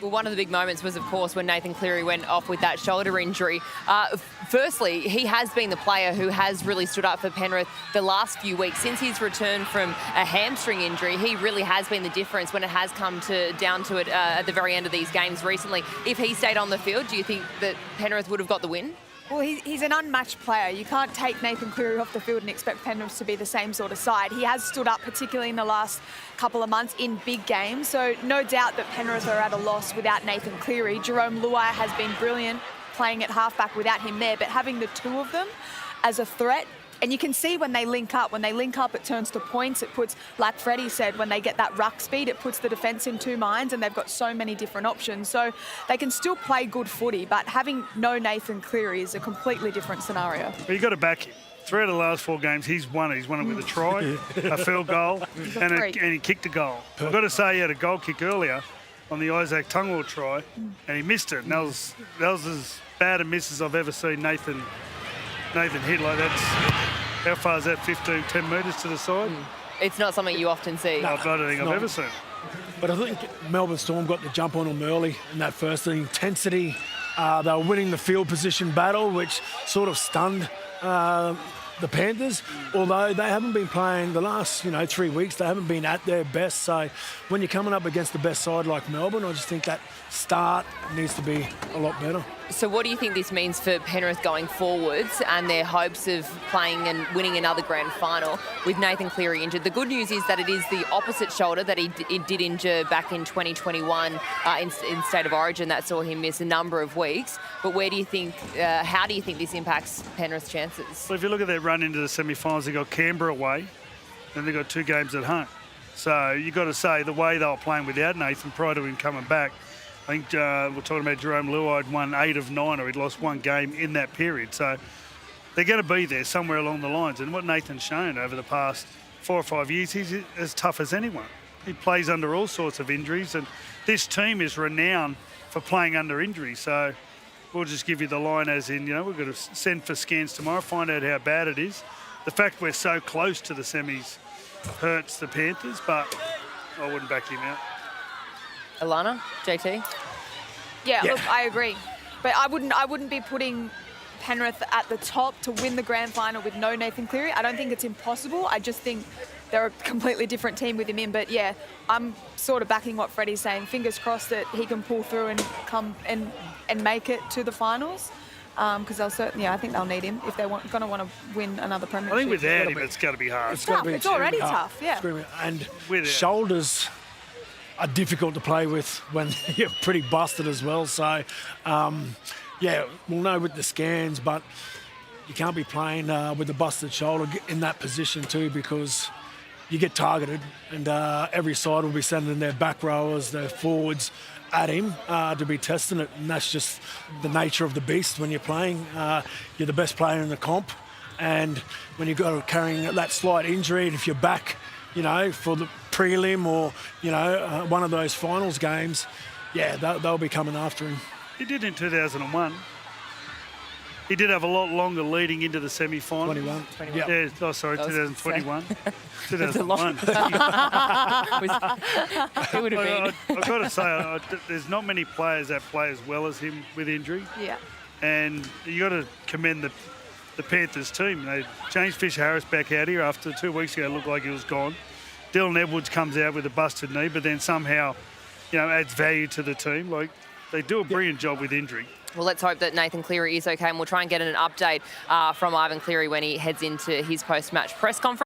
Well, one of the big moments was, of course, when Nathan Cleary went off with that shoulder injury. Firstly, he has been the player who has really stood up for Penrith the last few weeks. Since his return from a hamstring injury, he really has been the difference when it has come down to it at the very end of these games recently. If he stayed on the field, do you think that Penrith would have got the win? Well, he's an unmatched player. You can't take Nathan Cleary off the field and expect Penrith to be the same sort of side. He has stood up, particularly in the last couple of months, in big games. So no doubt that Penrith are at a loss without Nathan Cleary. Jerome Luai has been brilliant playing at halfback without him there, but having the two of them as a threat, and you can see when they link up, it turns to points. It puts, like Freddie said, when they get that ruck speed, it puts the defence in two minds, and they've got so many different options. So they can still play good footy, but having no Nathan Cleary is a completely different scenario. But you've got to back him. 3 of the last 4 games, he's won it. He's won it with a try, a field goal, and he kicked a goal. I've got to say he had a goal kick earlier on the Isaac Tungwall try, and he missed it. And that was as bad a miss as I've ever seen Nathan hit. Like, that's, how far is that, 15, 10 metres to the side? It's not something you often see. No, I don't think I've ever seen. But I think Melbourne Storm got the jump on them early in that first intensity. They were winning the field position battle, which sort of stunned the Panthers, although they haven't been playing the last 3 weeks. They haven't been at their best. So when you're coming up against the best side like Melbourne, I just think that start needs to be a lot better. So what do you think this means for Penrith going forwards and their hopes of playing and winning another grand final with Nathan Cleary injured? The good news is that it is the opposite shoulder that he did injure back in 2021 in State of Origin that saw him miss a number of weeks. But how do you think this impacts Penrith's chances? Well, if you look at their run into the semi-finals, they got Canberra away, then they got 2 games at home. So you've got to say the way they were playing without Nathan prior to him coming back, I think we're talking about Jerome Luai had won 8 of 9, or he'd lost 1 game in that period. So they're going to be there somewhere along the lines. And what Nathan's shown over the past 4 or 5 years, he's as tough as anyone. He plays under all sorts of injuries, and this team is renowned for playing under injury. So we'll just give you the line as in, we're going to send for scans tomorrow, find out how bad it is. The fact we're so close to the semis hurts the Panthers, but I wouldn't back him out. Alana, JT? Yeah, look, I agree. But I wouldn't be putting Penrith at the top to win the grand final with no Nathan Cleary. I don't think it's impossible. I just think they're a completely different team with him in. But yeah, I'm sort of backing what Freddie's saying. Fingers crossed that he can pull through and come and make it to the finals. Because they'll certainly, I think they'll need him if they're going to want to win another premiership. I think without him, it's going to be hard. It's tough. It's already tough, yeah. And shoulders are difficult to play with when you're pretty busted as well. So, we'll know with the scans, but you can't be playing with a busted shoulder in that position too, because you get targeted, and every side will be sending their back rowers, their forwards at him to be testing it, and that's just the nature of the beast when you're playing. You're the best player in the comp, and when you've got carrying that slight injury, and if you're back, for the prelim or, one of those finals games, they'll be coming after him. He did in 2001. He did have a lot longer leading into the semi-final. 21. Yeah. 2021. 2001. It would have been. I've got to say, there's not many players that play as well as him with injury. Yeah. And you got to commend the Panthers team. James Fisher-Harris back out here after 2 weeks ago. It looked like he was gone. Dylan Edwards comes out with a busted knee, but then somehow, adds value to the team. Like, they do a brilliant job with injury. Well, let's hope that Nathan Cleary is okay, and we'll try and get an update from Ivan Cleary when he heads into his post-match press conference.